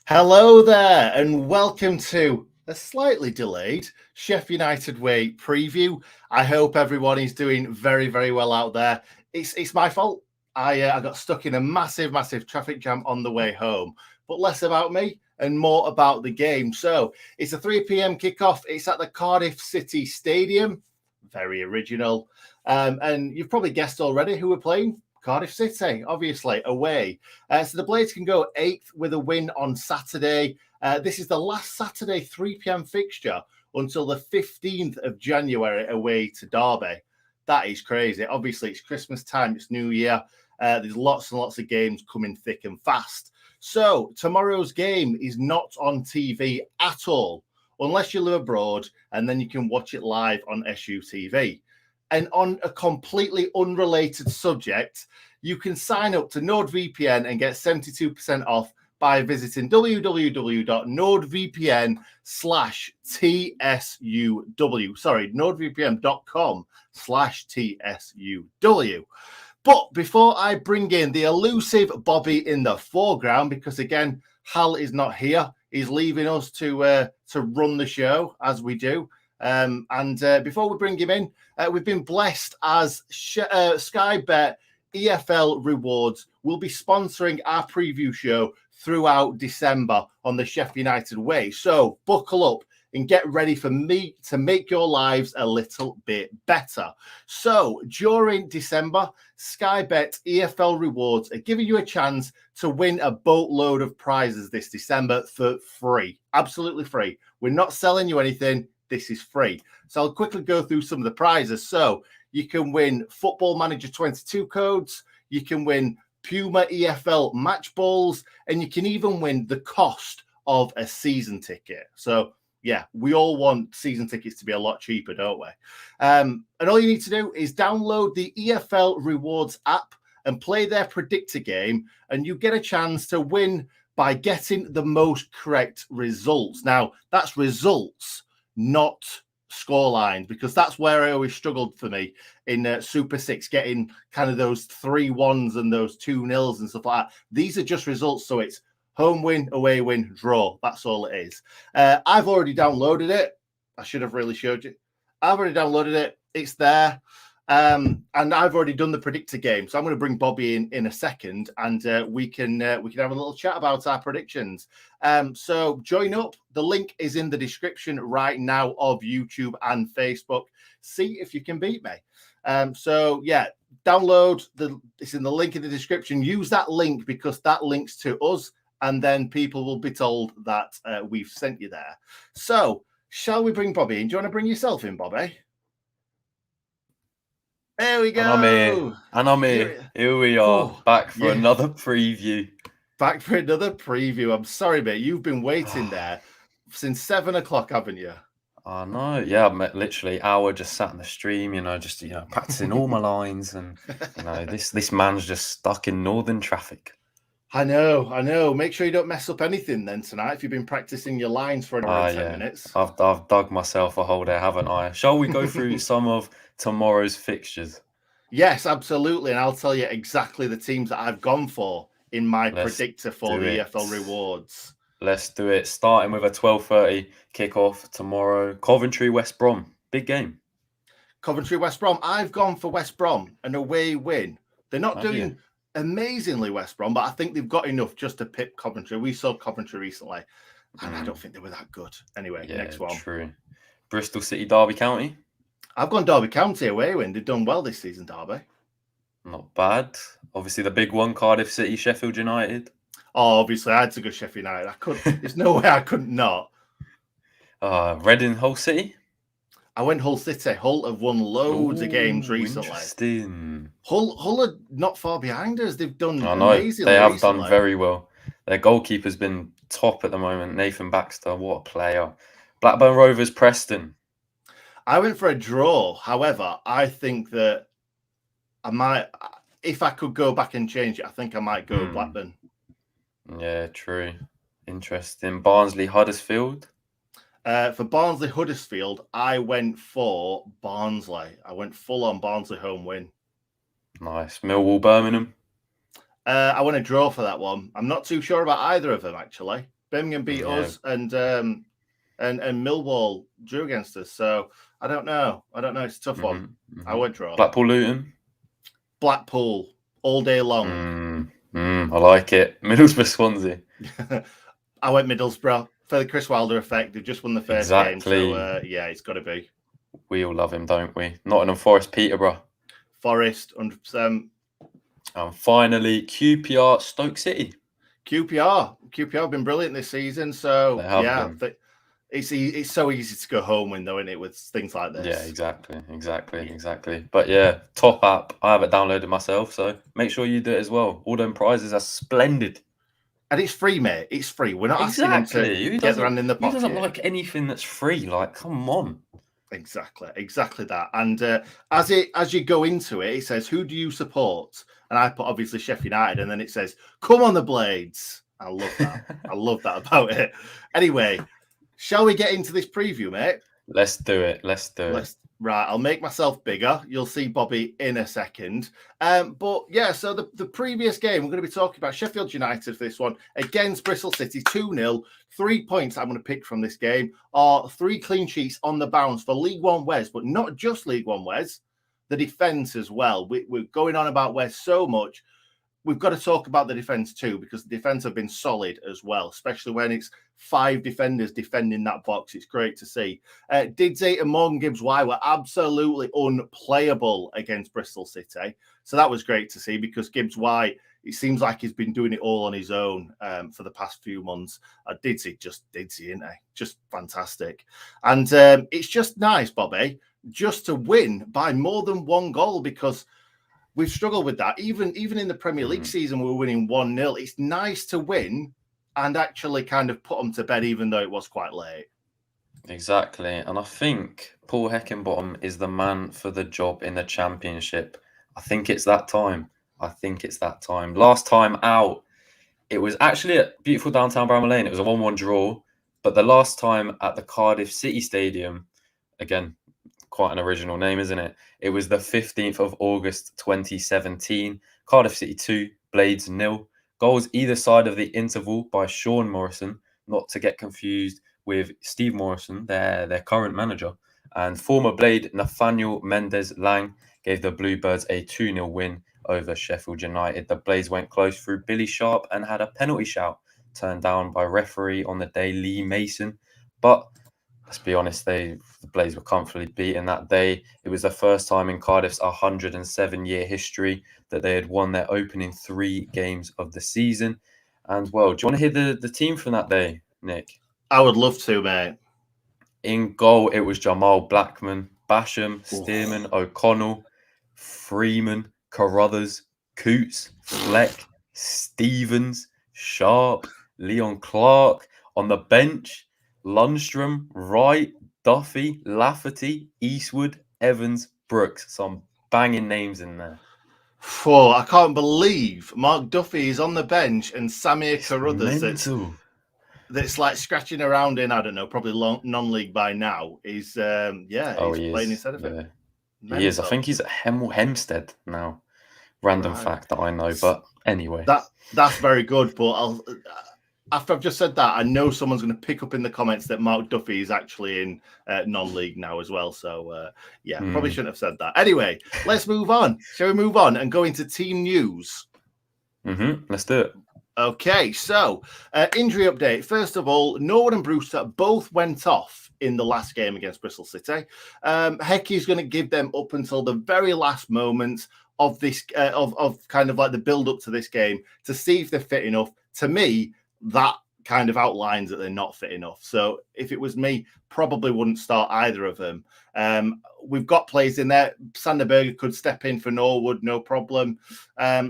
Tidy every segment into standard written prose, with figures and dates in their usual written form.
Hello there, and welcome to a slightly delayed Sheffield United Way preview. I hope everyone is doing very, very well out there. It's my fault. I got stuck in a massive traffic jam on the way home, but less about me and more about the game. So it's a 3 p.m. kickoff. It's at the Cardiff City Stadium. Very original. And you've probably guessed already who we're playing. Cardiff City, obviously, away. So the Blades can go 8th with a win on Saturday. This is the last Saturday 3 p.m. fixture until the 15th of January away to Derby. That is crazy. Obviously, it's Christmas time, it's New Year. There's lots and lots of games coming thick and fast. So tomorrow's game is not on TV at all, unless you live abroad, and then you can watch it live on SUTV. And on a completely unrelated subject, you can sign up to NordVPN and get 72% off by visiting www.nordvpn/TSUW. Sorry, nordvpn.com/TSUW. But before I bring in the elusive Bobby in the foreground, because again, Hal is not here. He's leaving us to run the show as we do. Before we bring him in, we've been blessed as Sky Bet EFL Rewards will be sponsoring our preview show throughout December on the Sheffield United Way. So buckle up and get ready for me to make your lives a little bit better. So during December, Sky Bet EFL Rewards are giving you a chance to win a boatload of prizes this December for free. Absolutely free. We're not selling you anything. This is free. So I'll quickly go through some of the prizes. So you can win Football Manager 22 codes. You can win Puma EFL match balls. And you can even win the cost of a season ticket. So, yeah, we all want season tickets to be a lot cheaper, don't we? And all you need to do is download the EFL Rewards app and play their predictor game. And you get a chance to win by getting the most correct results. Now, that's results, not scoreline, because that's where I always struggled for me in Super 6, getting kind of those 3-1s and those 2-0s and stuff like that. These are just results, so it's home win, away win, draw. That's all it is. I've already downloaded it. I should have really showed you. I've already downloaded it. It's there. And I've already done the predictor game. So I'm going to bring Bobby in a second, and we can have a little chat about our predictions. So join up. The link is in the description right now of YouTube and Facebook. See if you can beat me. So yeah, download it's in the link in the description. Use that link because that links to us, and then people will be told that we've sent you there. So shall we bring Bobby in? Do you want to bring yourself in, Bobby? There we go. And I'm here. Here we are, back for another preview. Back for another preview. I'm sorry, mate. You've been waiting there since 7 o'clock, haven't you? I know. Yeah, I'm literally hour just sat in the stream, practicing all my lines, and this man's just stuck in northern traffic. I know. Make sure you don't mess up anything then tonight if you've been practicing your lines for an hour and 10 minutes. I've dug myself a hole there, haven't I? Shall we go through some of tomorrow's fixtures? Yes, absolutely. And I'll tell you exactly the teams that I've gone for in my predictor for the EFL Rewards. Let's do it. Starting with a 12:30 kickoff tomorrow. Coventry, West Brom. Big game. Coventry, West Brom. I've gone for West Brom, an away win. They're not doing amazingly, West Brom, but I think they've got enough just to pip Coventry. We saw Coventry recently, and I don't think they were that good. Anyway, next one. True. Bristol City, Derby County. I've gone Derby County away win. They've done well this season, Derby. Not bad. Obviously, the big one, Cardiff City, Sheffield United. Oh, obviously, I had to go Sheffield United. I couldn't. There's no way I couldn't not. Reading, Hull City. I went Hull City. Hull have won loads of games recently. Interesting. Hull are not far behind us. They've done amazingly. They have done very well. Their goalkeeper's been top at the moment. Nathan Baxter, what a player. Blackburn Rovers, Preston. I went for a draw. However, I think that I might, if I could go back and change it, I think I might go Blackburn. Yeah, true. Interesting. Barnsley, Huddersfield. For Barnsley, Huddersfield, I went for Barnsley. I went full on Barnsley home win. Nice. Millwall, Birmingham. I want to draw for that one. I'm not too sure about either of them, actually. Birmingham beat Yeah. us, and Millwall drew against us. So I don't know. It's a tough one. I won't draw. Blackpool Luton. Blackpool all day long. I like it. Middlesbrough Swansea. I went Middlesbrough for the Chris Wilder effect. They've just won the first game, so yeah, it's got to be. We all love him, don't we? Nottingham Forest, Peterborough. Forest, 100%. And finally, QPR, Stoke City. QPR have been brilliant this season. So yeah, it's so easy to go home when, though, isn't it, with things like this? Yeah, exactly. But yeah, top app. I have it downloaded myself, so make sure you do it as well. All them prizes are splendid. And it's free, mate. It's free. We're not asking them to get their hand in the pocket. Who doesn't like anything that's free? Like, come on. Exactly that. And as you go into it, it says, who do you support? And I put obviously Sheffield United, and then it says, come on the Blades. I love that. I love that about it. Anyway, shall we get into this preview, mate? Let's do it. Right, I'll make myself bigger. You'll see Bobby in a second. But yeah, so the previous game, we're going to be talking about Sheffield United for this one against Bristol City, 2-0. 3 points I'm going to pick from this game are 3 clean sheets on the bounce for League One Wes, but not just League One Wes, the defence as well. We're going on about Wes so much. We've got to talk about the defence too, because the defence have been solid as well, especially when it's 5 defenders defending that box. It's great to see. Didsey and Morgan Gibbs-White were absolutely unplayable against Bristol City. So that was great to see, because Gibbs-White, it seems like he's been doing it all on his own for the past few months. Didsey, isn't he? Just fantastic. And it's just nice, Bobby, just to win by more than 1 goal, because we've struggled with that. Even in the Premier League season, we were winning 1-0. It's nice to win and actually kind of put them to bed, even though it was quite late. Exactly. And I think Paul Heckingbottom is the man for the job in the Championship. I think it's that time. Last time out, it was actually at beautiful downtown Bramall Lane. It was a 1-1 draw. But the last time at the Cardiff City Stadium, again, quite an original name, isn't it? It was the 15th of August 2017. Cardiff City 2, Blades 0. Goals either side of the interval by Sean Morrison, not to get confused with Steve Morrison, their current manager. And former Blade Nathaniel Mendes-Lang gave the Bluebirds a 2-0 win over Sheffield United. The Blades went close through Billy Sharp and had a penalty shout turned down by referee on the day, Lee Mason. But let's be honest, the Blades were comfortably beaten that day. It was the first time in Cardiff's 107-year history that they had won their opening 3 games of the season. And, well, do you want to hear the team from that day, Nick? I would love to, mate. In goal, it was Jamal Blackman, Basham, Stearman, O'Connell, Freeman, Carruthers, Coots, Fleck, Stevens, Sharp, Leon Clark. On the bench, Lundstrom, Wright, Duffy, Lafferty, Eastwood, Evans, Brooks. Some banging names in there. I can't believe Mark Duffy is on the bench and Samir Carruthers that's like scratching around in, I don't know, probably non-league by now. He's playing instead of him. He is. I think he's at Hempstead now. Random fact that I know, but anyway. That's very good, but after I've just said that, I know someone's going to pick up in the comments that Mark Duffy is actually in non-league now as well. So, probably shouldn't have said that. Anyway, let's move on. Shall we move on and go into team news? Let's do it. Okay, so injury update. First of all, Norwood and Brewster both went off in the last game against Bristol City. Hecky is going to give them up until the very last moments of this, of kind of like the build up to this game to see if they're fit enough. To me, that kind of outlines that they're not fit enough. So if it was me, probably wouldn't start either of them. We've got players in there. Sander Berger could step in for Norwood, no problem.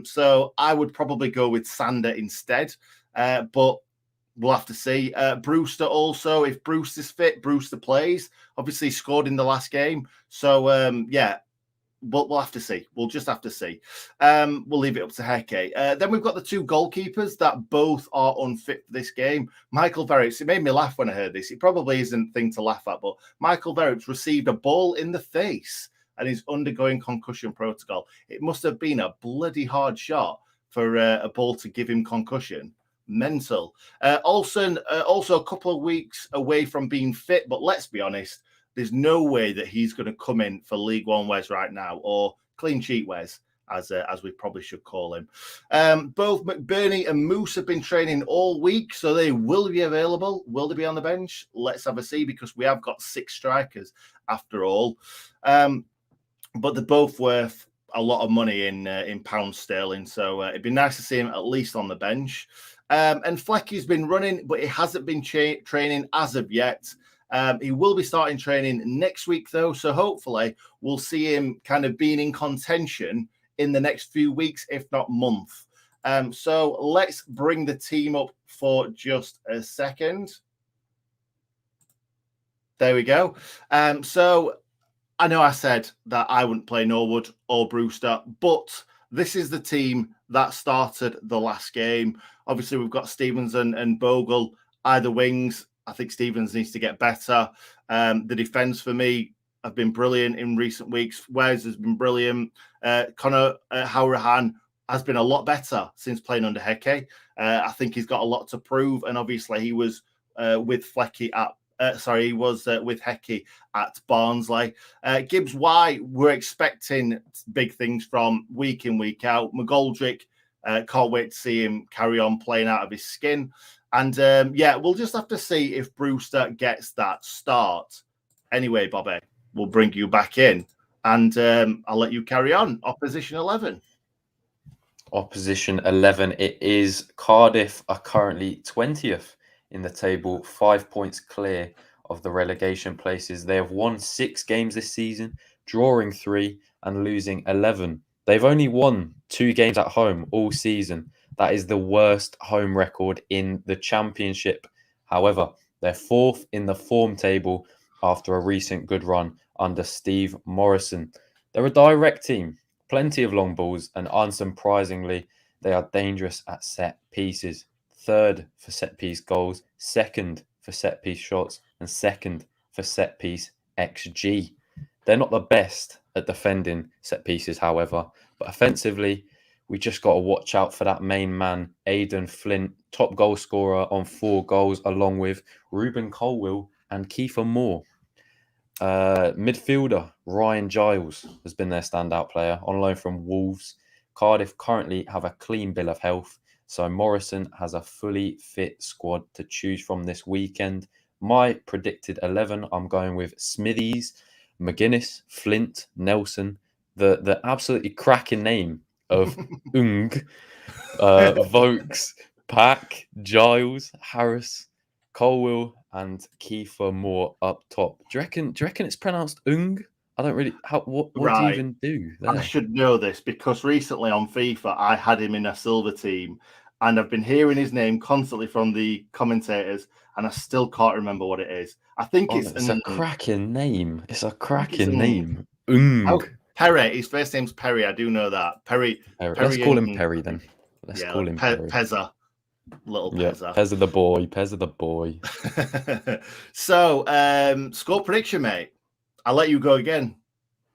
So I would probably go with Sander instead. But we'll have to see. Brewster also, if Brewster's fit, Brewster plays. Obviously, he scored in the last game. So, but we'll have to see. We'll just have to see. We'll leave it up to Heke. Then we've got the 2 goalkeepers that both are unfit for this game. Michael Verrips, it made me laugh when I heard this. It probably isn't a thing to laugh at, but Michael Verrips received a ball in the face and is undergoing concussion protocol. It must have been a bloody hard shot for a ball to give him concussion. mental. Olsen, also a couple of weeks away from being fit, but let's be honest, there's no way that he's going to come in for League One Wes right now, or clean sheet Wes, as we probably should call him. Both McBurney and Moose have been training all week, so they will be available. Will they be on the bench? Let's have a see, because we have got 6 strikers after all. But they're both worth a lot of money in pounds sterling, so it'd be nice to see him at least on the bench. And Flecky's been running, but he hasn't been training as of yet. He will be starting training next week, though, so hopefully we'll see him kind of being in contention in the next few weeks, if not month. So let's bring the team up for just a second. There we go. So I know I said that I wouldn't play Norwood or Brewster, but this is the team that started the last game. Obviously, we've got Stevens and Bogle, either wings. I think Stevens needs to get better. The defence for me have been brilliant in recent weeks. Wes has been brilliant. Connor Howrahan has been a lot better since playing under Heke. I think he's got a lot to prove, and obviously he was with Flecky at he was with Heke at Barnsley. Gibbs White, we're expecting big things from week in, week out. McGoldrick, can't wait to see him carry on playing out of his skin. And we'll just have to see if Brewster gets that start. Anyway, Bobby, we'll bring you back in, and I'll let you carry on. Opposition 11. Opposition 11. It is Cardiff are currently 20th in the table, 5 points clear of the relegation places. They have won 6 games this season, drawing 3 and losing 11. They've only won 2 games at home all season. That is the worst home record in the Championship. However, they're 4th in the form table after a recent good run under Steve Morrison. They're a direct team, plenty of long balls, and unsurprisingly, they are dangerous at set pieces. 3rd for set piece goals, 2nd for set piece shots, and 2nd for set piece XG. They're not the best at defending set pieces, however, but offensively, we just got to watch out for that main man, Aidan Flint, top goal scorer on 4 goals, along with Reuben Colwill and Kiefer Moore. Midfielder Ryan Giles has been their standout player on loan from Wolves. Cardiff currently have a clean bill of health, so Morrison has a fully fit squad to choose from this weekend. My predicted 11, I'm going with Smithies, McGuinness, Flint, Nelson, the absolutely cracking name of Vokes, Pack, Giles, Harris, Colwill, and Kiefer Moore up top. Do you reckon it's pronounced I don't really. What do you even do there? I should know this because recently on FIFA I had him in a silver team, and I've been hearing his name constantly from the commentators, and I still can't remember what it is. I think it's a cracking name. It's a cracking name. Perry. His first name's Perry. I do know that. Perry. Let's call him Perry then. Let's call him Perry. Pezza. Little Pezza. Pezza the boy. Pezza the boy. So, score prediction, mate. I'll let you go again.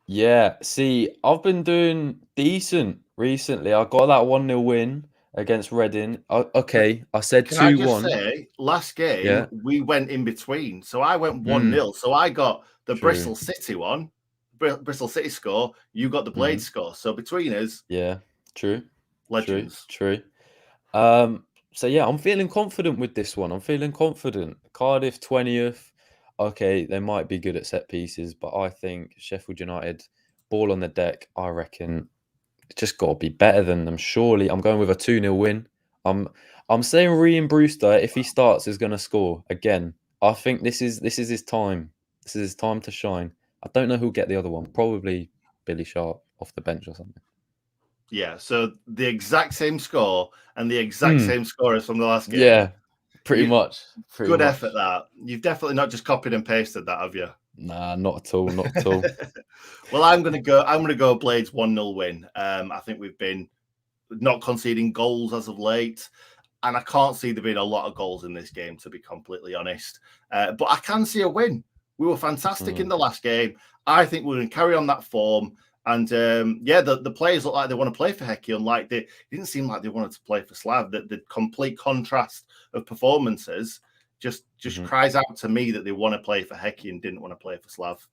Yeah. See, I've been doing decent recently. I got that 1-0 win against Reading. Okay, I said 2-1. Can I just say, last game, we went in between. So I went 1-0. So I got the Bristol City one. Bristol City score, you got the Blade score. So between us, true, legends, true. So yeah, I'm feeling confident with this one. I'm feeling confident. Cardiff 20th. Okay, they might be good at set pieces, but I think Sheffield United, ball on the deck, I reckon, just got to be better than them. Surely, I'm going with a 2-0 win. I'm saying Ryan Brewster, if he starts, is going to score again. I think this is his time. This is his time to shine. I don't know who'll get the other one. Probably Billy Sharp off the bench or something. Yeah, so the exact same score and the exact same scorers from the last game. Yeah, pretty much. Good effort, that. You've definitely not just copied and pasted that, have you? Nah, not at all. Not at all. Well, I'm gonna go Blades 1-0 win. I think we've been not conceding goals as of late, and I can't see there being a lot of goals in this game, to be completely honest. But I can see a win. We were fantastic in the last game. I think we're going to carry on that form. And the players look like they want to play for Hecky, unlike it didn't seem like they wanted to play for Slav. The complete contrast of performances just cries out to me that they want to play for Hecky and didn't want to play for Slav.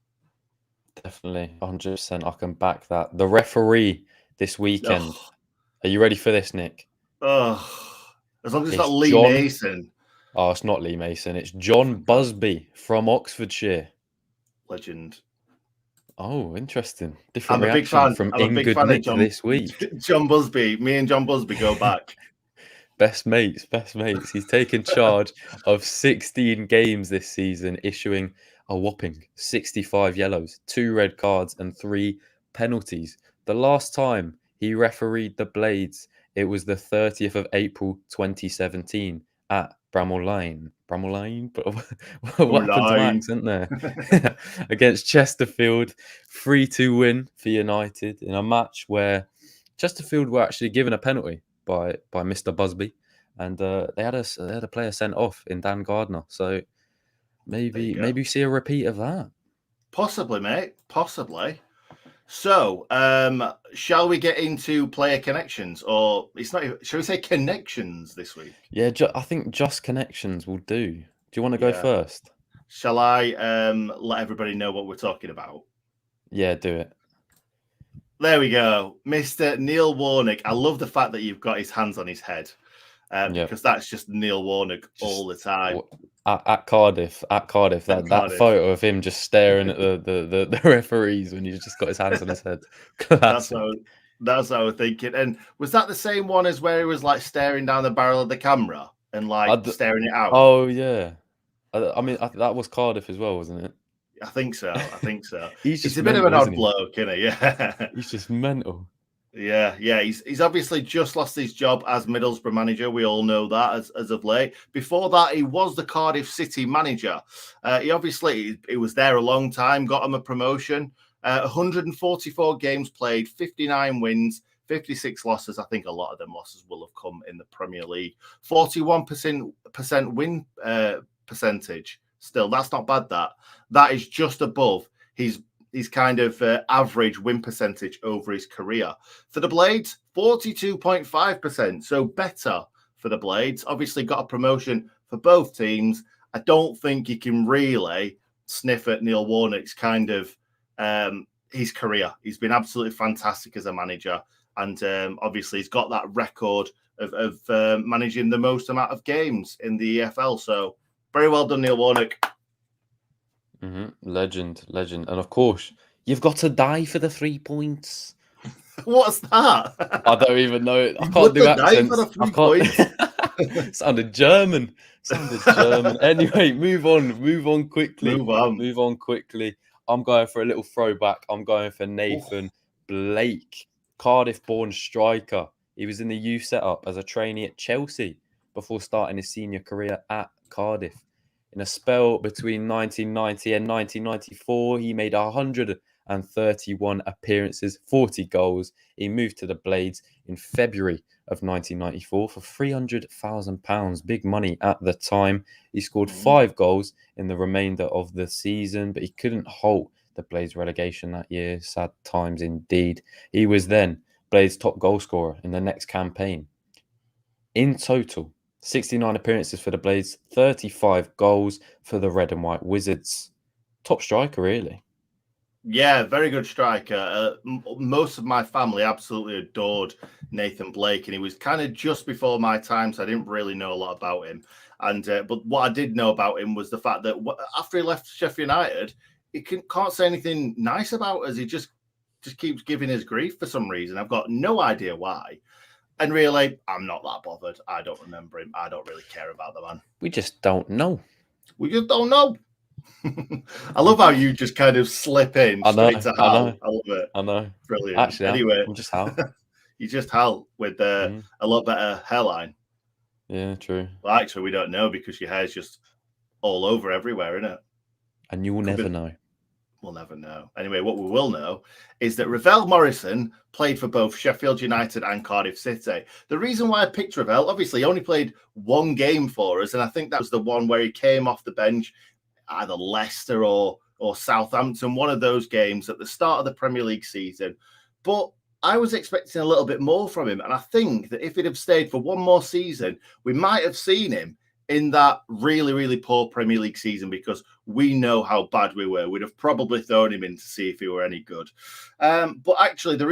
Definitely, 100%. I can back that. The referee this weekend. Are you ready for this, Nick? As long as it's not Lee Mason. Oh, it's not Lee Mason. It's John Busby from Oxfordshire. Legend. Oh, interesting. Different reaction from Ingrid Nick this week. John Busby. Me and John Busby go back. Best mates. He's taken charge of 16 games this season, issuing a whopping 65 yellows, 2 red cards and 3 penalties. The last time he refereed the Blades, it was the 30th of April 2017 at Bramall Lane. What happened to Max, isn't there? Against Chesterfield, 3-2 win for United in a match where Chesterfield were actually given a penalty by Mr. Busby, and they had a player sent off in Dan Gardner. So maybe see a repeat of that. Possibly, mate. Possibly. So, shall we get into player connections, or it's not? Shall we say connections this week? Yeah, I think just connections will do. Do you want to go first? Shall I let everybody know what we're talking about? Yeah, do it. There we go, Mr. Neil Warnock. I love the fact that you've got his hands on his head, because that's just Neil Warnock all the time. At Cardiff, that photo of him just staring at the referees when he's just got his hands on his head. That's what I was thinking. And was that the same one as where he was like staring down the barrel of the camera and like staring it out? Oh yeah, I mean that was Cardiff as well, wasn't it? I think so. He's a bit of an odd bloke, isn't he? Yeah, he's just mental. Yeah. He's obviously just lost his job as Middlesbrough manager. We all know that as of late. Before that, he was the Cardiff City manager. He was there a long time, got him a promotion. 144 games played, 59 wins, 56 losses. I think a lot of them losses will have come in the Premier League. 41% win percentage. Still, that's not bad. That is just above his kind of average win percentage over his career. For the Blades, 42.5%, so better for the Blades. Obviously got a promotion for both teams. I don't think you can really sniff at Neil Warnock's kind of his career. He's been absolutely fantastic as a manager, and obviously he's got that record of managing the most amount of games in the EFL. So very well done, Neil Warnock. Legend. And of course, you've got to die for the 3 points. What's that? I don't even know. I can't do accents. I can't. Sounded German. Anyway, move on quickly. Move on quickly. I'm going for a little throwback. I'm going for Nathan Blake, Cardiff-born striker. He was in the youth setup as a trainee at Chelsea before starting his senior career at Cardiff. In a spell between 1990 and 1994, he made 131 appearances, 40 goals. He moved to the Blades in February of 1994 for £300,000. Big money at the time. He scored 5 goals in the remainder of the season, but he couldn't halt the Blades relegation that year. Sad times indeed. He was then Blades' top goal scorer in the next campaign. In total, 69 appearances for the Blades, 35 goals for the Red and White Wizards. Top striker, really. Yeah, very good striker. Most of my family absolutely adored Nathan Blake, and he was kind of just before my time, so I didn't really know a lot about him. And but what I did know about him was the fact that after he left Sheffield United, he can't say anything nice about us. He just keeps giving us grief for some reason. I've got no idea why. And really, I'm not that bothered. I don't remember him. I don't really care about the man. We just don't know. I love how you just kind of slip in straight to Hal. I love it. I know. Brilliant. Actually, anyway, I'm just Hal. You just Hal with a lot better hairline. Yeah, true. Well, actually, we don't know because your hair's just all over everywhere, isn't it? And you will never know. We'll never know. Anyway, what we will know is that Ravel Morrison played for both Sheffield United and Cardiff City. The reason why I picked Ravel, obviously, he only played 1 game for us, and I think that was the one where he came off the bench, either Leicester or or Southampton, one of those games at the start of the Premier League season. But I was expecting a little bit more from him. And I think that if he'd have stayed for one more season, we might have seen him in that really, really poor Premier League season, because we know how bad we were. We'd have probably thrown him in to see if he were any good. But actually, the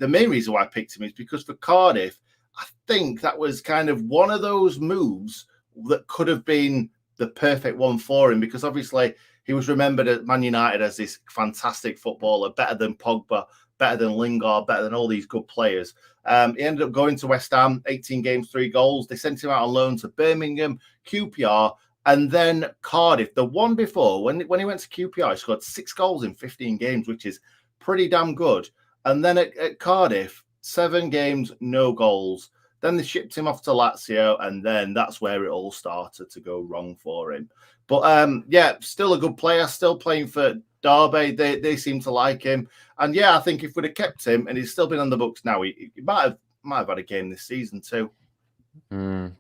main reason why I picked him is because for Cardiff, I think that was kind of one of those moves that could have been the perfect one for him, because obviously he was remembered at Man United as this fantastic footballer, better than Pogba, better than Lingard, better than all these good players. He ended up going to West Ham, 18 games, 3 goals. They sent him out on loan to Birmingham, QPR, and then Cardiff. The one before, when he went to QPR, he scored 6 goals in 15 games, which is pretty damn good. And then at Cardiff, 7 games, no goals. Then they shipped him off to Lazio, and then that's where it all started to go wrong for him. But still a good player, still playing for Derby. They seem to like him. And I think if we'd have kept him and he's still been on the books now, he might have had a game this season too.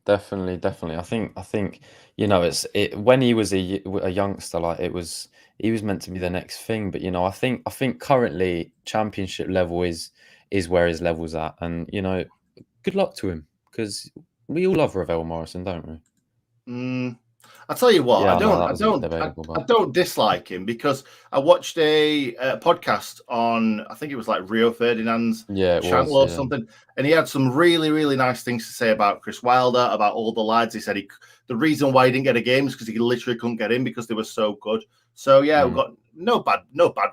Definitely. I think when he was a youngster, like he was meant to be the next thing. But I think currently Championship level is where his level's at, and good luck to him, because we all love Ravel Morrison, don't we? I tell you what, Yeah, I don't dislike him, because I watched a podcast on, I think it was like Rio Ferdinand's channel or something, and he had some really, really nice things to say about Chris Wilder, about all the lads. He said the reason why he didn't get a game is because he literally couldn't get in because they were so good. So we've got no bad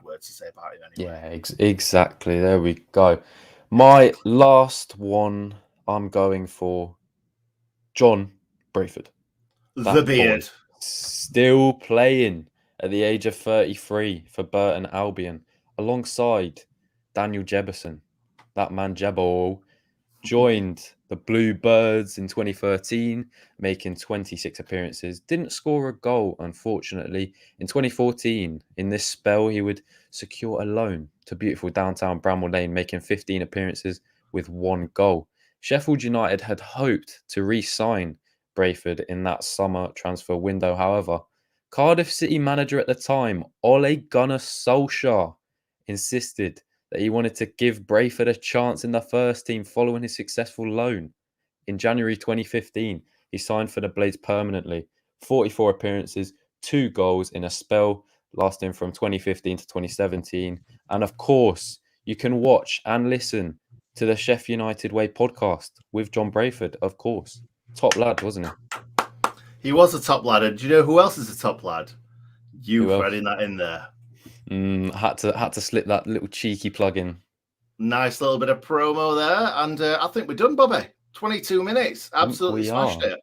words to say about him anyway. Yeah, exactly. There we go. My last one, I'm going for John Brayford. The beard. Still playing at the age of 33 for Burton Albion, alongside Daniel Jebison. That man Jebbo joined the Bluebirds in 2013, making 26 appearances. Didn't score a goal, unfortunately. In 2014, in this spell, he would secure a loan to beautiful downtown Bramall Lane, making 15 appearances with 1 goal. Sheffield United had hoped to re-sign Brayford in that summer transfer window. However, Cardiff City manager at the time, Ole Gunnar Solskjaer, insisted that he wanted to give Brayford a chance in the first team following his successful loan. In January 2015, he signed for the Blades permanently. 44 appearances, 2 goals in a spell lasting from 2015 to 2017. And of course, you can watch and listen to the Sheff United Way podcast with John Brayford, of course. Top lad, wasn't he? He was a top lad. And do you know who else is a top lad? You threading that in there. Had to slip that little cheeky plug in. Nice little bit of promo there. And I think we're done, Bobby. 22 minutes. Absolutely smashed it.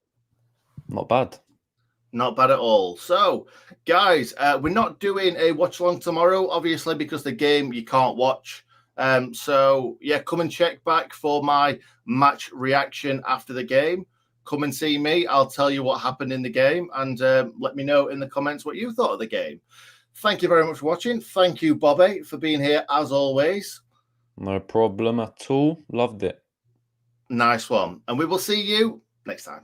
Not bad. Not bad at all. So, guys, we're not doing a watch-along tomorrow, obviously, because the game you can't watch. So, come and check back for my match reaction after the game. Come and see me. I'll tell you what happened in the game, and let me know in the comments what you thought of the game. Thank you very much for watching. Thank you, Bobby, for being here as always. No problem at all. Loved it. Nice one. And we will see you next time.